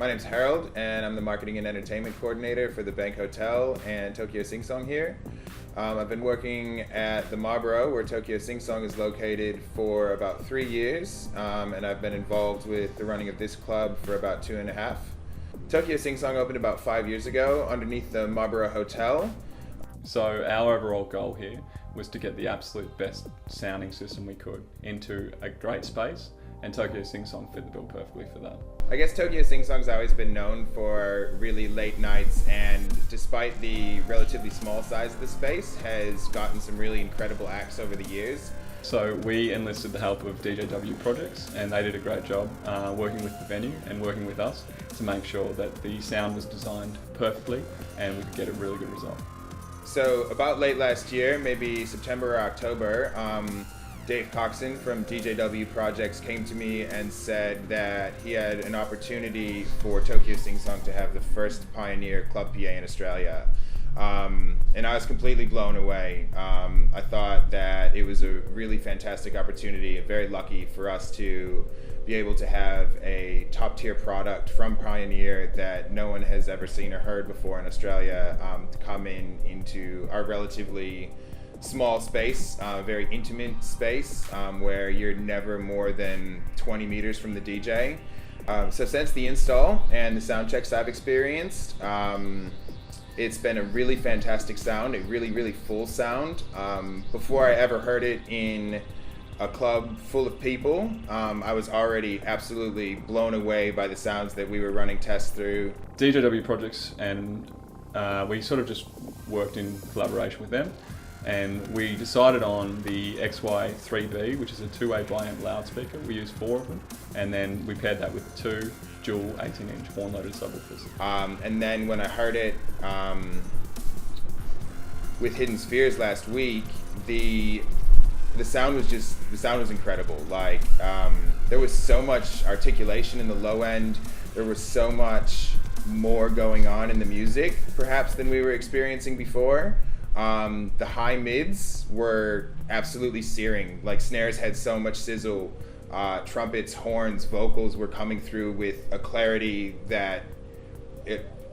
My name's Harold, and I'm the Marketing and Entertainment Coordinator for the Bank Hotel and Tokyo Sing Song here. I've been working at the Marlborough, where Tokyo Sing Song is located, for about 3 years, and I've been involved with the running of this club for about 2.5. Tokyo Sing Song opened about 5 years ago underneath the Marlborough Hotel. So our overall goal here was to get the absolute best sounding system we could into a great space, and Tokyo Sing Song fit the bill perfectly for that. I guess Tokyo Sing Song's always been known for really late nights, and despite the relatively small size of the space, has gotten some really incredible acts over the years. So we enlisted the help of DJW Projects, and they did a great job working with the venue and working with us to make sure that the sound was designed perfectly and we could get a really good result. So about late last year, maybe September or October, Dave Coxon from DJW Projects came to me and said that he had an opportunity for Tokyo Sing Song to have the first Pioneer Club PA in Australia. And I was completely blown away. I thought that it was a really fantastic opportunity, very lucky for us to be able to have a top tier product from Pioneer that no one has ever seen or heard before in Australia to come into our relatively small space, very intimate space, where you're never more than 20 meters from the DJ. So since the install and the sound checks I've experienced, it's been a really fantastic sound, a really full sound. Before I ever heard it in a club full of people, I was already absolutely blown away by the sounds that we were running tests through. DJW Projects, and we sort of just worked in collaboration with them, and we decided on the XY3B, which is a two-way bi-amp loudspeaker. We used 4 of them, and then we paired that with 2 dual 18-inch horn-loaded subwoofers. And then when I heard it with Hidden Spheres last week, the sound was incredible. Like, there was so much articulation in the low end. There was so much more going on in the music, perhaps, than we were experiencing before. The high mids were absolutely searing. Like, snares had so much sizzle. Trumpets, horns, vocals were coming through with a clarity that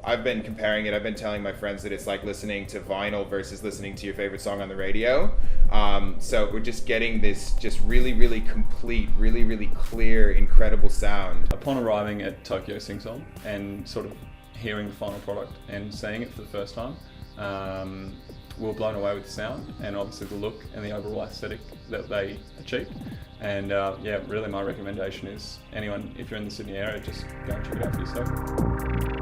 I've been comparing it. I've been telling my friends that it's like listening to vinyl versus listening to your favorite song on the radio. So we're just getting this just really complete, really clear, incredible sound. Upon arriving at Tokyo Sing Song and sort of hearing the final product and seeing it for the first time, we were blown away with the sound and obviously the look and the overall aesthetic that they achieved. And yeah, really my recommendation is anyone, if you're in the Sydney area, just go and check it out for yourself.